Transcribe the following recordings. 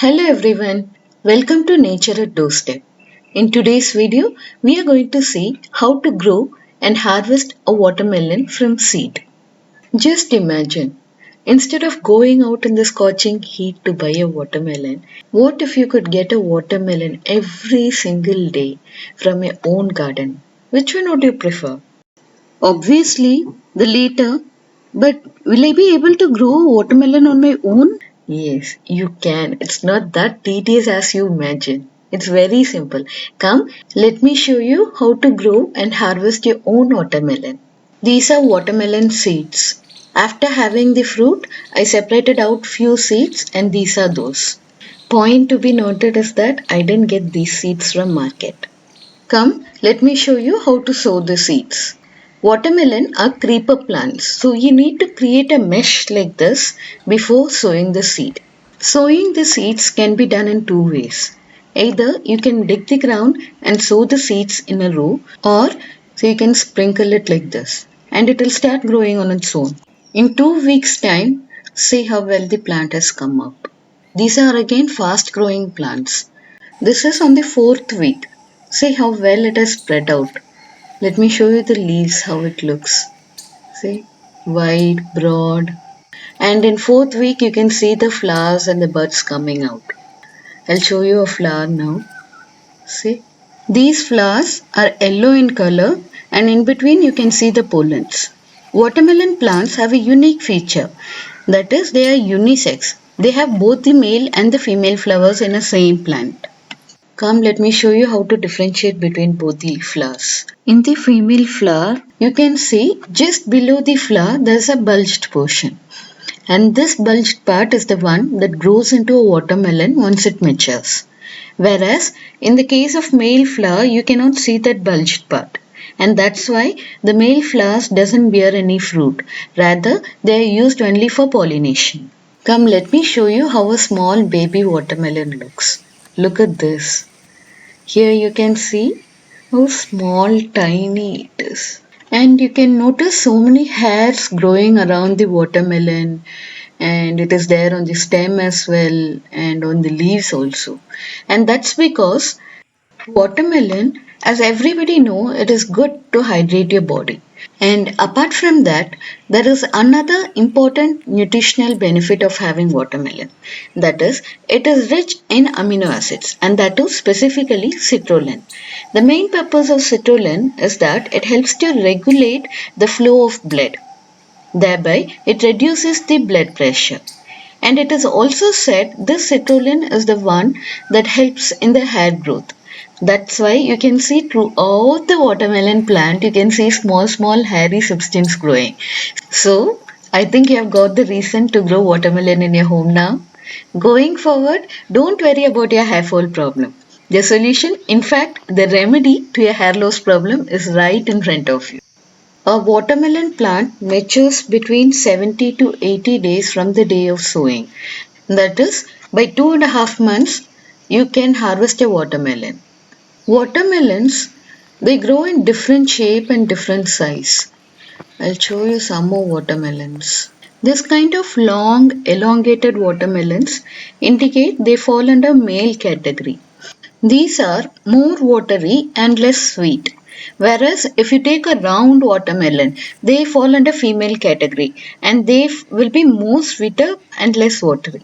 Hello everyone, welcome to Nature at Doorstep. In today's video, we are going to see how to grow and harvest a watermelon from seed. Just imagine, instead of going out in the scorching heat to buy a watermelon, what if you could get a watermelon every single day from your own garden? Which one would you prefer? Obviously, the latter, but will I be able to grow a watermelon on my own? Yes, you can. It's not that tedious as you imagine. It's very simple. Come, let me show you how to grow and harvest your own watermelon. These are watermelon seeds. After having the fruit, I separated out few seeds and these are those. Point to be noted is that I didn't get these seeds from market. Come, let me show you how to sow the seeds. Watermelon are creeper plants, so you need to create a mesh like this before sowing the seed. Sowing the seeds can be done in two ways. Either you can dig the ground and sow the seeds in a row, or so you can sprinkle it like this and it will start growing on its own. In 2 weeks' time, see how well the plant has come up. These are again fast growing plants. This is on the fourth week. See how well it has spread out. Let me show you the leaves, how it looks. See, wide, broad. And in fourth week, you can see the flowers and the buds coming out. I'll show you a flower now. See, these flowers are yellow in color and in between you can see the pollens. Watermelon plants have a unique feature. That is, they are unisex. They have both the male and the female flowers in a same plant. Come, let me show you how to differentiate between both the flowers. In the female flower, you can see just below the flower there's a bulged portion. And this bulged part is the one that grows into a watermelon once it matures. Whereas in the case of male flower, you cannot see that bulged part. And that's why the male flowers doesn't bear any fruit. Rather, they are used only for pollination. Come, let me show you how a small baby watermelon looks. Look at this. Here you can see how small, tiny it is. And you can notice so many hairs growing around the watermelon, and it is there on the stem as well and on the leaves also. And that's because watermelon, as everybody know, it is good to hydrate your body. And apart from that, there is another important nutritional benefit of having watermelon. That is, it is rich in amino acids and that too specifically citrulline. The main purpose of citrulline is that it helps to regulate the flow of blood. Thereby, it reduces the blood pressure. And it is also said this citrulline is the one that helps in the hair growth. That's why you can see throughout the watermelon plant, you can see small hairy substance growing. So, I think you have got the reason to grow watermelon in your home now. Going forward, don't worry about your hair fall problem. The solution, in fact, the remedy to your hair loss problem is right in front of you. A watermelon plant matures between 70 to 80 days from the day of sowing. That is, by 2.5 months, you can harvest a watermelon. Watermelons, they grow in different shape and different size. I'll show you some more watermelons. This kind of long, elongated watermelons indicate they fall under male category. These are more watery and less sweet. Whereas if you take a round watermelon, they fall under female category and they will be more sweeter and less watery.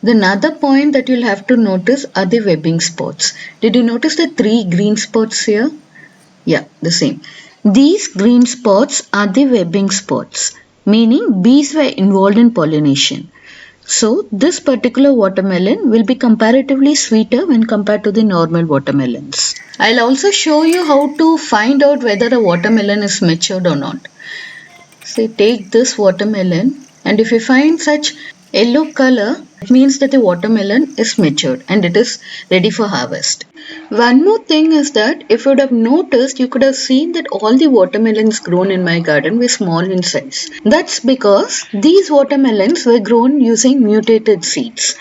The another point that you'll have to notice are the webbing spots. Did you notice the 3 green spots here? Yeah, the same. These green spots are the webbing spots, meaning bees were involved in pollination. So, this particular watermelon will be comparatively sweeter when compared to the normal watermelons. I'll also show you how to find out whether a watermelon is matured or not. Say, take this watermelon, and if you find such yellow color, it means that the watermelon is matured and it is ready for harvest. One more thing is that if you would have noticed, you could have seen that all the watermelons grown in my garden were small in size. That's because these watermelons were grown using mutated seeds.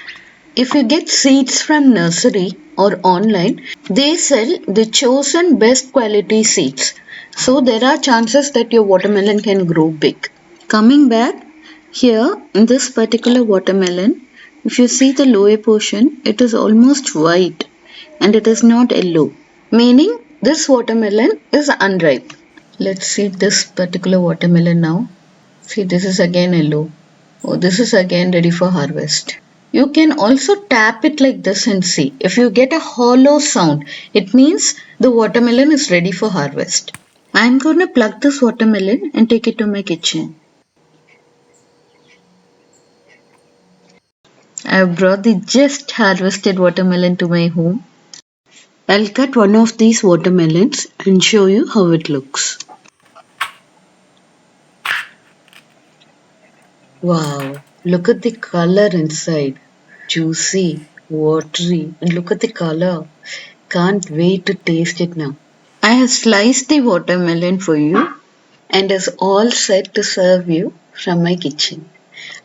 If you get seeds from nursery or online, they sell the chosen best quality seeds. So there are chances that your watermelon can grow big. Coming back, here in this particular watermelon, If you see the lower portion, it is almost white and it is not yellow, meaning this watermelon is unripe. Let's see this particular watermelon now. See, this is again yellow. Oh, this is again ready for harvest. You can also tap it like this and see. If you get a hollow sound, it means the watermelon is ready for harvest. I'm going to pluck this watermelon and take it to my kitchen. I've brought the just harvested watermelon to my home. I'll cut one of these watermelons and show you how it looks. Wow, look at the color inside. Juicy, watery, and look at the color. Can't wait to taste it now. I have sliced the watermelon for you and is all set to serve you from my kitchen.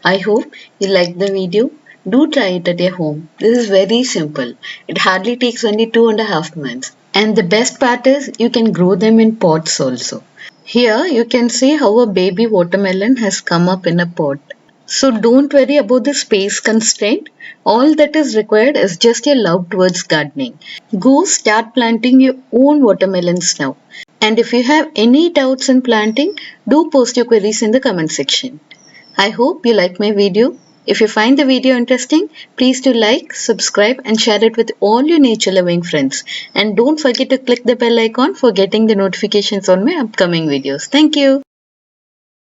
I hope you like the video. Do try it at your home. This is very simple. It hardly takes only 2.5 months. And the best part is you can grow them in pots also. Here you can see how a baby watermelon has come up in a pot. So don't worry about the space constraint. All that is required is just your love towards gardening. Go start planting your own watermelons now. And if you have any doubts in planting, do post your queries in the comment section. I hope you like my video. If you find the video interesting, please do like, subscribe and share it with all your nature loving friends. And don't forget to click the bell icon for getting the notifications on my upcoming videos. Thank you.